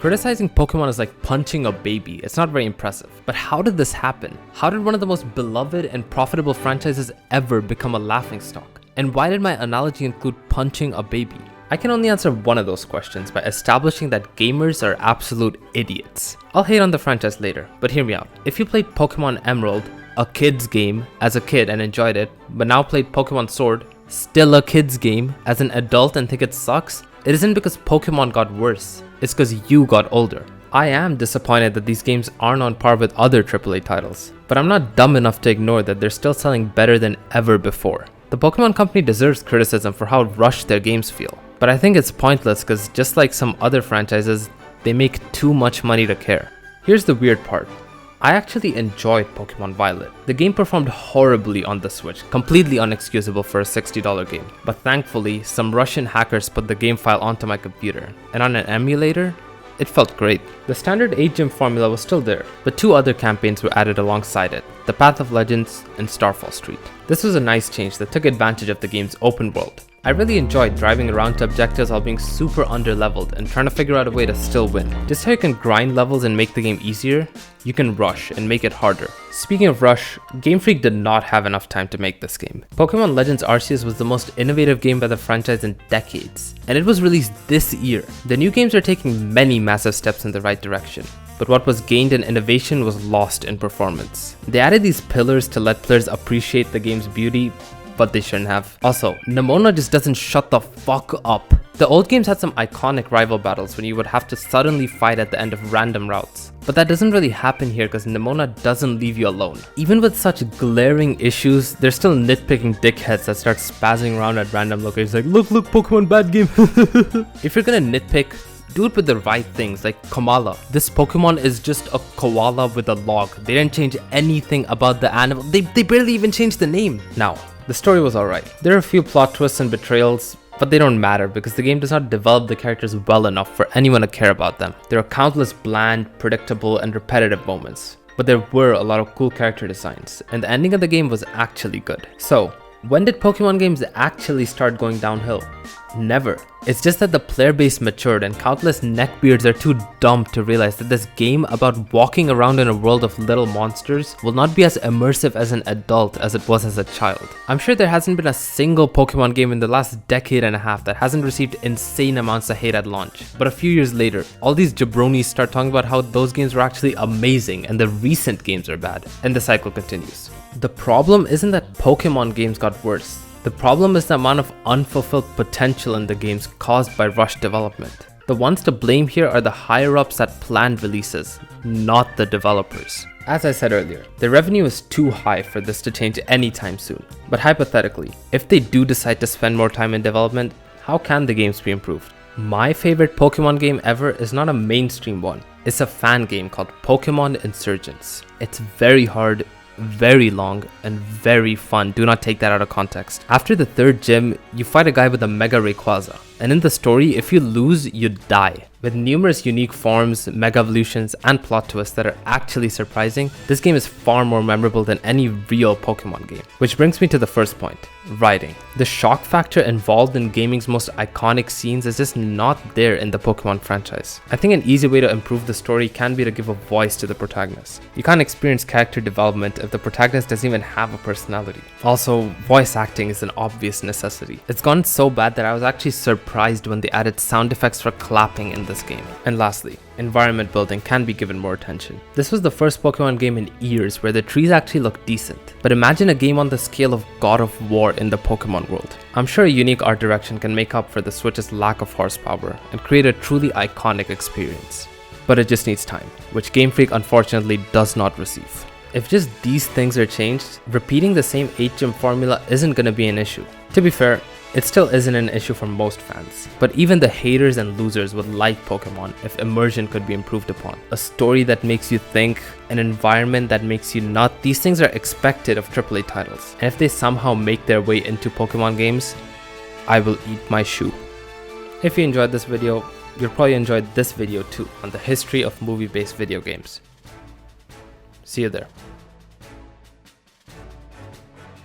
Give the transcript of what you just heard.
Criticizing Pokemon is like punching a baby. It's not very impressive. But how did this happen? How did one of the most beloved and profitable franchises ever become a laughingstock? And why did my analogy include punching a baby? I can only answer one of those questions by establishing that gamers are absolute idiots. I'll hate on the franchise later, but hear me out. If you played Pokemon Emerald, a kid's game, as a kid and enjoyed it, but now played Pokemon Sword, still a kid's game, as an adult and think it sucks, it isn't because Pokemon got worse, it's because you got older. I am disappointed that these games aren't on par with other AAA titles, but I'm not dumb enough to ignore that they're still selling better than ever before. The Pokemon company deserves criticism for how rushed their games feel, but I think it's pointless because just like some other franchises, they make too much money to care. Here's the weird part. I actually enjoyed Pokemon Violet. The game performed horribly on the Switch, completely unexcusable for a $60 game. But thankfully, some Russian hackers put the game file onto my computer, and on an emulator, it felt great. The standard 8-gym formula was still there, but 2 other campaigns were added alongside it, The Path of Legends and Starfall Street. This was a nice change that took advantage of the game's open world. I really enjoyed driving around to objectives while being super underleveled and trying to figure out a way to still win. Just how you can grind levels and make the game easier, you can rush and make it harder. Speaking of rush, Game Freak did not have enough time to make this game. Pokemon Legends Arceus was the most innovative game by the franchise in decades, and it was released this year. The new games are taking many massive steps in the right direction, but what was gained in innovation was lost in performance. They added these pillars to let players appreciate the game's beauty, but they shouldn't have. Also, Nemona just doesn't shut the fuck up. The old games had some iconic rival battles when you would have to suddenly fight at the end of random routes. But that doesn't really happen here because Nemona doesn't leave you alone. Even with such glaring issues, there's still nitpicking dickheads that start spazzing around at random locations like, look, Pokemon bad game. If you're gonna nitpick, do it with the right things, like Kamala. This Pokemon is just a koala with a log. They didn't change anything about the animal. They barely even changed the name. Now, the story was alright. There are a few plot twists and betrayals, but they don't matter because the game does not develop the characters well enough for anyone to care about them. There are countless bland, predictable, and repetitive moments, but there were a lot of cool character designs, and the ending of the game was actually good. So, when did Pokemon games actually start going downhill? Never. It's just that the player base matured and countless neckbeards are too dumb to realize that this game about walking around in a world of little monsters will not be as immersive as an adult as it was as a child. I'm sure there hasn't been a single Pokemon game in the last decade and a half that hasn't received insane amounts of hate at launch. But a few years later, all these jabronis start talking about how those games were actually amazing and the recent games are bad, and the cycle continues. The problem isn't that Pokemon games got worse. The problem is the amount of unfulfilled potential in the games caused by rushed development. The ones to blame here are the higher-ups that planned releases, not the developers. As I said earlier, the revenue is too high for this to change anytime soon. But hypothetically, if they do decide to spend more time in development, how can the games be improved? My favorite Pokemon game ever is not a mainstream one. It's a fan game called Pokémon Insurgents. It's very hard, very long, and very fun. Do not take that out of context. After the 3rd gym, you fight a guy with a Mega Rayquaza, and in the story, if you lose, you die. With numerous unique forms, Mega Evolutions, and plot twists that are actually surprising, this game is far more memorable than any real Pokemon game. Which brings me to the first point, writing. The shock factor involved in gaming's most iconic scenes is just not there in the Pokemon franchise. I think an easy way to improve the story can be to give a voice to the protagonist. You can't experience character development if the protagonist doesn't even have a personality. Also, voice acting is an obvious necessity. It's gone so bad that I was actually surprised when they added sound effects for clapping in this game. And lastly, environment building can be given more attention. This was the first Pokemon game in years where the trees actually look decent. But imagine a game on the scale of God of War in the Pokemon world. I'm sure a unique art direction can make up for the Switch's lack of horsepower and create a truly iconic experience. But it just needs time, which Game Freak unfortunately does not receive. If just these things are changed, repeating the same 8-gym formula isn't going to be an issue. To be fair, it still isn't an issue for most fans, but even the haters and losers would like Pokemon if immersion could be improved upon. A story that makes you think, an environment that makes you nut, these things are expected of AAA titles. And if they somehow make their way into Pokemon games, I will eat my shoe. If you enjoyed this video, you'll probably enjoy this video too on the history of movie-based video games. See you there.